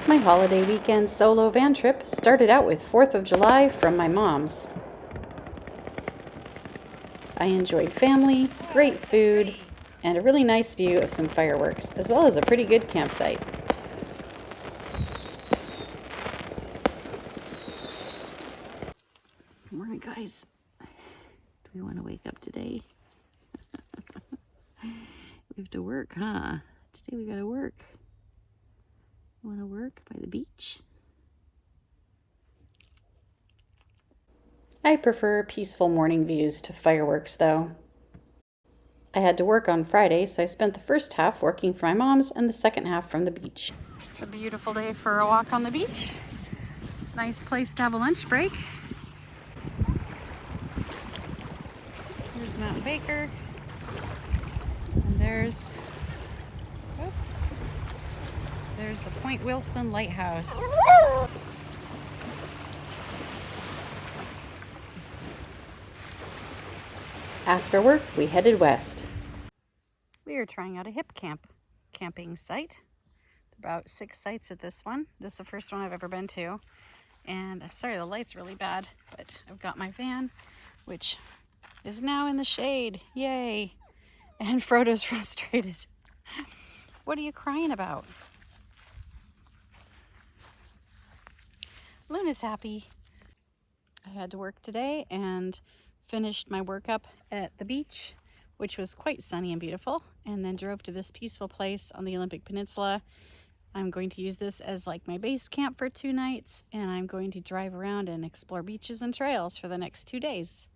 My holiday weekend solo van trip started out with 4th of July from my mom's. I enjoyed family, great food, and a really nice view of some fireworks, as well as a pretty good campsite. Good morning, guys. Do we want to wake up today? We have to work, huh? Today we gotta work. Want to work by the beach? I prefer peaceful morning views to fireworks, though. I had to work on Friday, so I spent the first half working for my mom's and the second half from the beach. It's a beautiful day for a walk on the beach. Nice place to have a lunch break. Here's Mount Baker. And there's the Point Wilson Lighthouse. After work, we headed west. We are trying out a HipCamp camping site. About 6 sites at this one. This is the first one I've ever been to. And I'm sorry, the light's really bad, but I've got my van, which is now in the shade. Yay! And Frodo's frustrated. What are you crying about? Luna's happy. I had to work today and finished my work up at the beach, which was quite sunny and beautiful, and then drove to this peaceful place on the Olympic Peninsula. I'm going to use this as like my base camp for 2 nights, and I'm going to drive around and explore beaches and trails for the next 2 days.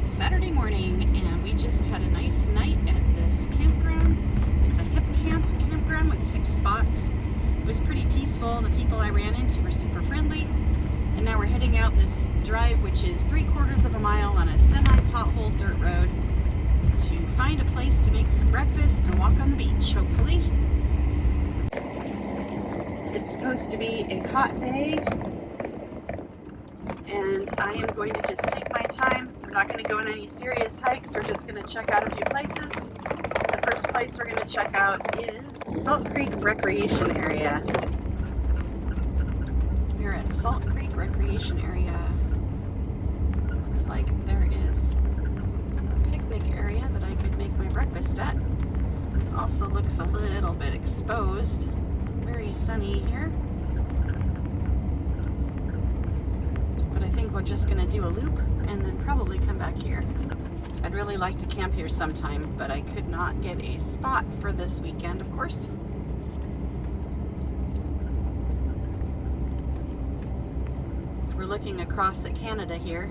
Saturday morning, and we just had a nice night at this campground. It's a HipCamp campground with 6 spots. It was pretty peaceful. The people I ran into were super friendly. And now we're heading out this drive, which is 3/4 of a mile on a semi-pothole dirt road, to find a place to make some breakfast and walk on the beach, hopefully. It's supposed to be a hot day, and I am going to just take my time. I'm not going to go on any serious hikes. We're just going to check out a few places. The first place we're going to check out is Salt Creek Recreation Area. We're at Salt Creek Recreation Area. Looks like there is a picnic area that I could make my breakfast at. Also looks a little bit exposed. Very sunny here. I think we're just going to do a loop and then probably come back here. I'd really like to camp here sometime, but I could not get a spot for this weekend, of course. We're looking across at Canada here.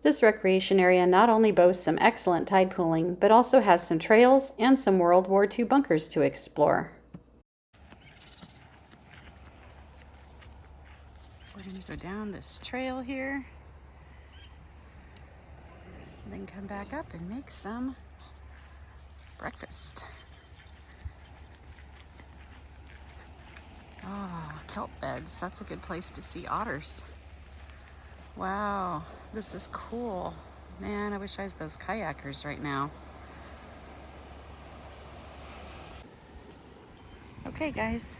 This recreation area not only boasts some excellent tide pooling, but also has some trails and some World War II bunkers to explore. We're going to go down this trail here, and then come back up and make some breakfast. Oh, kelp beds. That's a good place to see otters. Wow, this is cool. Man, I wish I was those kayakers right now. Okay, guys,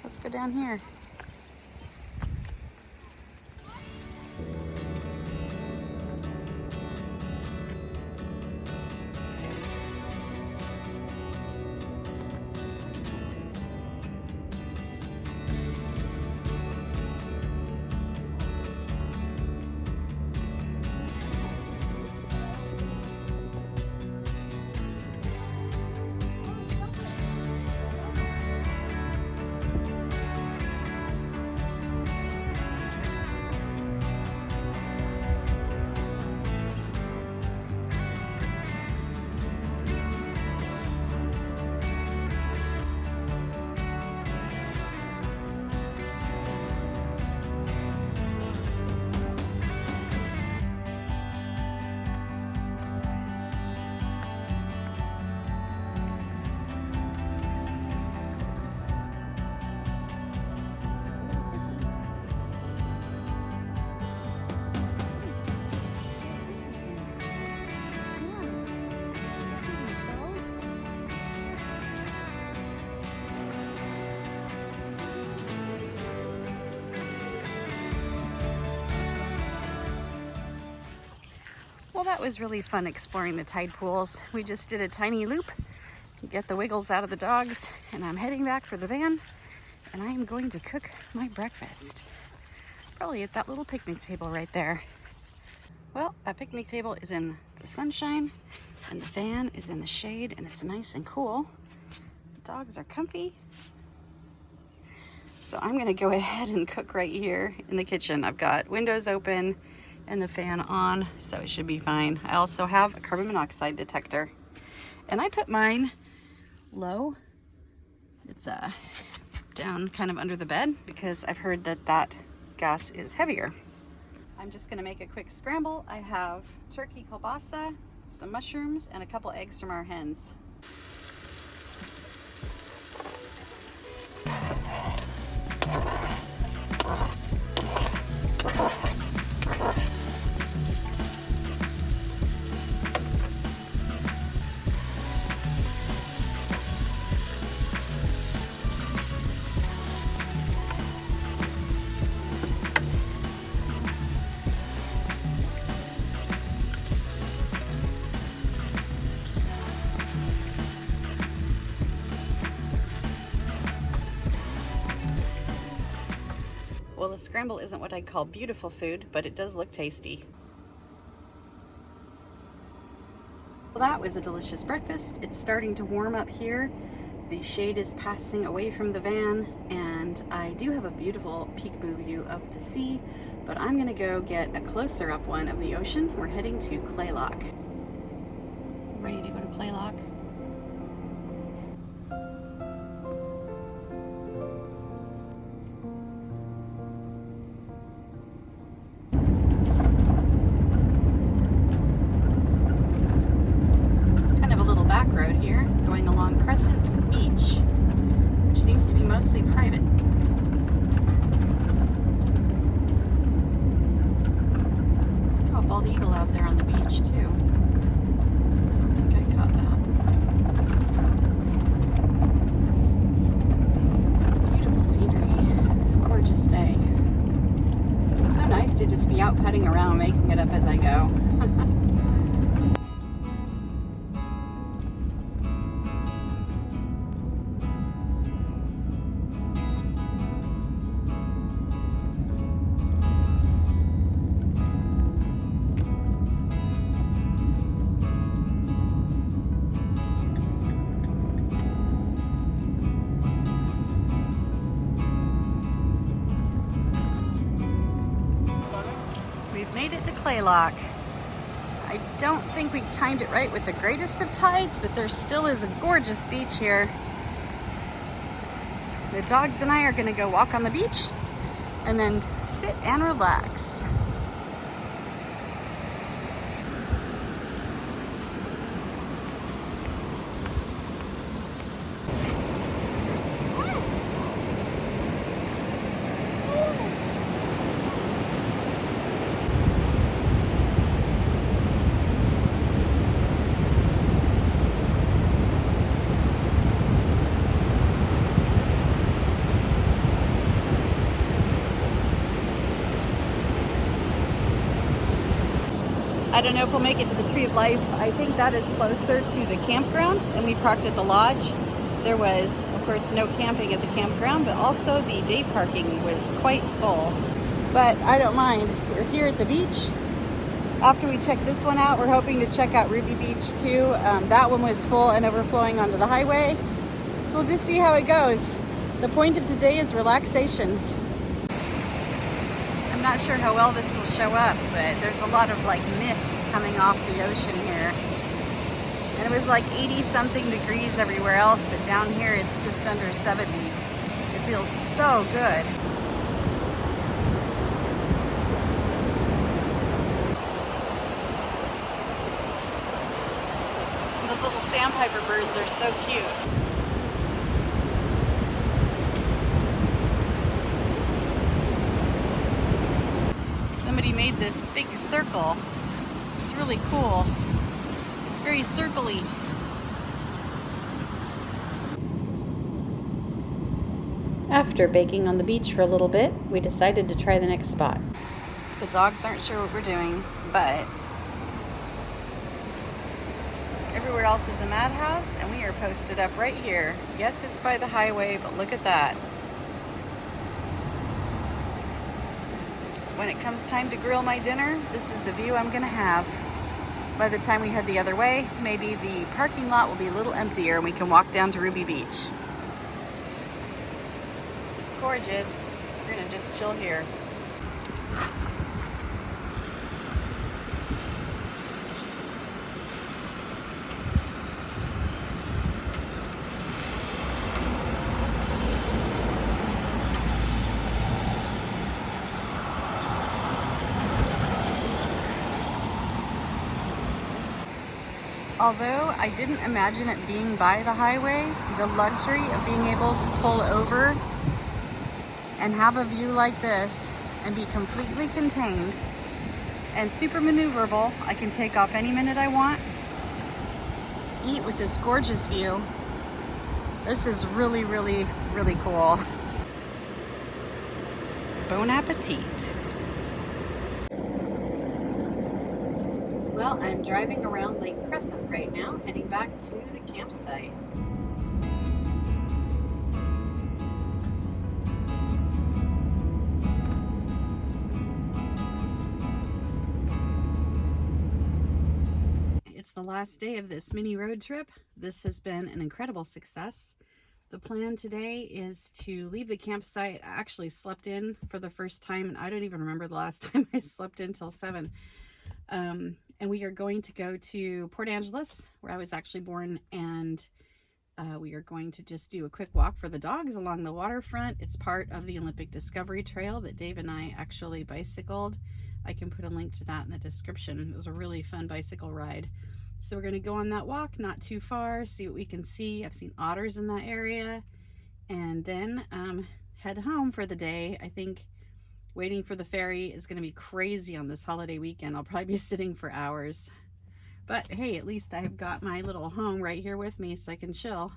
let's go down here. Well, that was really fun exploring the tide pools. We just did a tiny loop, get the wiggles out of the dogs, and I'm heading back for the van, and I am going to cook my breakfast. Probably at that little picnic table right there. Well, that picnic table is in the sunshine, and the van is in the shade, and it's nice and cool. The dogs are comfy. So I'm gonna go ahead and cook right here in the kitchen. I've got windows open and the fan on, so it should be fine. I also have a carbon monoxide detector, and I put mine low. It's down kind of under the bed because I've heard that that gas is heavier. I'm just gonna make a quick scramble. I have turkey kielbasa, some mushrooms, and a couple eggs from our hens. Well, the scramble isn't what I'd call beautiful food, but it does look tasty. Well, that was a delicious breakfast. It's starting to warm up here. The shade is passing away from the van, and I do have a beautiful peekaboo view of the sea, but I'm gonna go get a closer up one of the ocean. We're heading to Kalaloch. Ready to go to Kalaloch? Beach, which seems to be mostly private. Oh, a bald eagle out there on the beach too. I don't think I caught that. Beautiful scenery, gorgeous day. It's so nice to just be out putting around, making it up as I go. Made it to Kalaloch. I don't think we timed it right with the greatest of tides, but there still is a gorgeous beach here. The dogs and I are gonna go walk on the beach and then sit and relax. I don't know if we'll make it to the Tree of Life. I think that is closer to the campground, and we parked at the lodge. There was, of course, no camping at the campground, but also the day parking was quite full. But I don't mind. We're here at the beach. After we check this one out, we're hoping to check out Ruby Beach too. That one was full and overflowing onto the highway. So we'll just see how it goes. The point of today is relaxation. I'm not sure how well this will show up, but there's a lot of like mist coming off the ocean here. And it was like 80 something degrees everywhere else, but down here it's just under 70. It feels so good. And those little sandpiper birds are so cute. Somebody made this big circle. It's really cool. It's very circle-y. After baking on the beach for a little bit, we decided to try the next spot. The dogs aren't sure what we're doing, but Everywhere else is a madhouse, and we are posted up right here. Yes, it's by the highway, but look at that. When it comes time to grill my dinner, this is the view I'm gonna have. By the time we head the other way, maybe the parking lot will be a little emptier and we can walk down to Ruby Beach. Gorgeous. We're gonna just chill here. Although I didn't imagine it being by the highway, the luxury of being able to pull over and have a view like this and be completely contained and super maneuverable. I can take off any minute I want, eat with this gorgeous view. This is really, really, really cool. Bon appetit. Well, I'm driving around Lake Crescent right now, heading back to the campsite. It's the last day of this mini road trip. This has been an incredible success. The plan today is to leave the campsite. I actually slept in for the first time, and I don't even remember the last time I slept in till 7. And we are going to go to Port Angeles, where I was actually born, and we are going to just do a quick walk for the dogs along the waterfront. It's part of the Olympic Discovery Trail that Dave and I actually bicycled. I can put a link to that in the description. It was a really fun bicycle ride. So we're going to go on that walk, not too far, see what we can see. I've seen otters in that area, and then head home for the day. I think waiting for the ferry is going to be crazy on this holiday weekend. I'll probably be sitting for hours. But hey, at least I've got my little home right here with me so I can chill.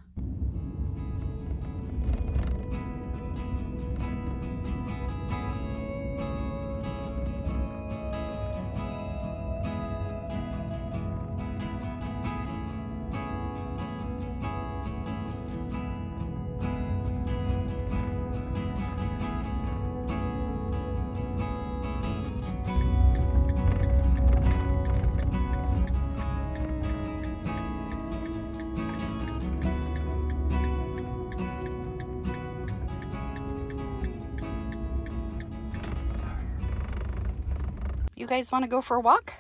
You guys want to go for a walk?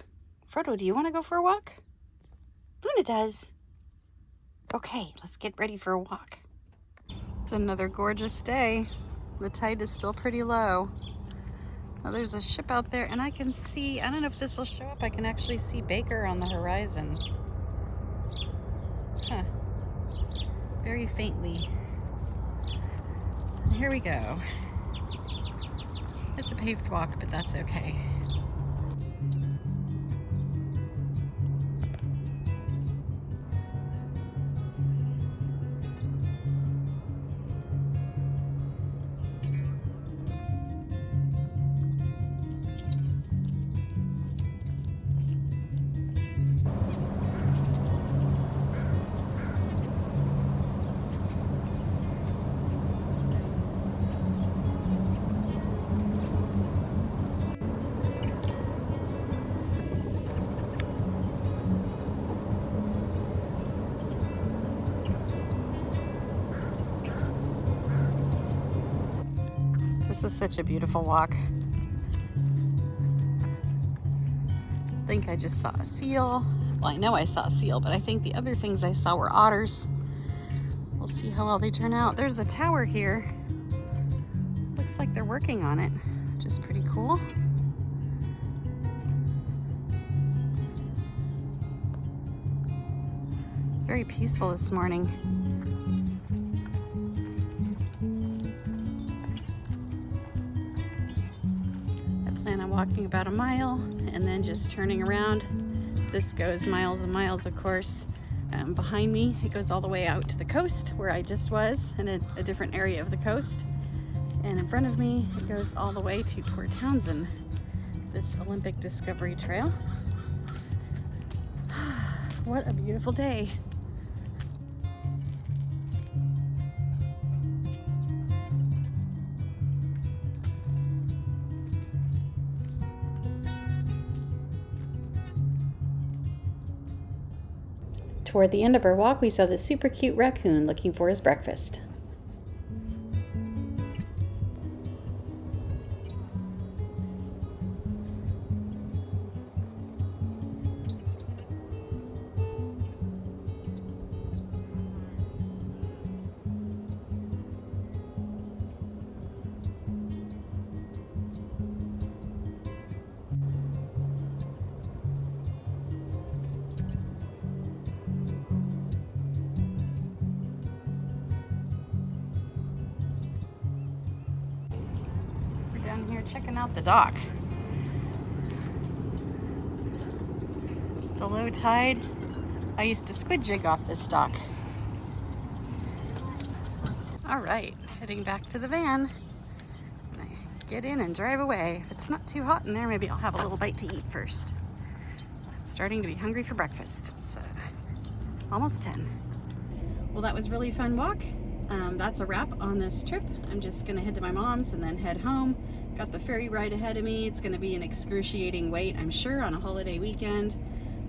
Frodo, do you want to go for a walk? Luna does. Okay, let's get ready for a walk. It's another gorgeous day. The tide is still pretty low. Well, there's a ship out there, and I can see, I don't know if this will show up, I can actually see Baker on the horizon. Huh. Very faintly. And here we go. It's a paved walk, but that's okay. This is such a beautiful walk. I think I just saw a seal. Well, I know I saw a seal, but I think the other things I saw were otters. We'll see how well they turn out. There's a tower here. Looks like they're working on it, which is pretty cool. It's very peaceful this morning. Walking about a mile and then just turning around. This goes miles and miles, of course. Behind me, it goes all the way out to the coast where I just was, in a different area of the coast. And in front of me, it goes all the way to Port Townsend, this Olympic Discovery Trail. What a beautiful day. Toward the end of our walk, we saw this super cute raccoon looking for his breakfast. Down here checking out the dock. It's a low tide. I used to squid jig off this dock. All right, heading back to the van. Get in and drive away. If it's not too hot in there, maybe I'll have a little bite to eat first. I'm starting to be hungry for breakfast. It's almost 10. Well, that was a really fun walk. That's a wrap on this trip. I'm just gonna head to my mom's and then head home. Got the ferry ride ahead of me. It's gonna be an excruciating wait, I'm sure, on a holiday weekend.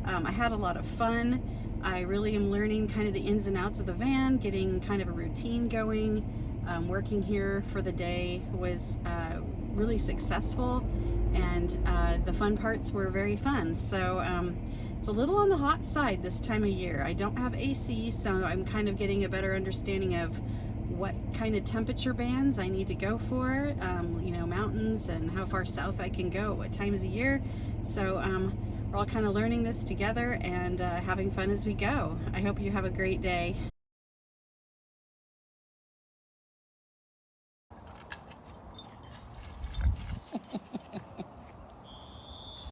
I had a lot of fun. I really am learning kind of the ins and outs of the van, getting kind of a routine going. Working here for the day was really successful, and the fun parts were very fun. So it's a little on the hot side this time of year. I don't have AC, so I'm kind of getting a better understanding of what kind of temperature bands I need to go for, you know, mountains and how far south I can go, what times of year. So we're all kind of learning this together and having fun as we go. I hope you have a great day.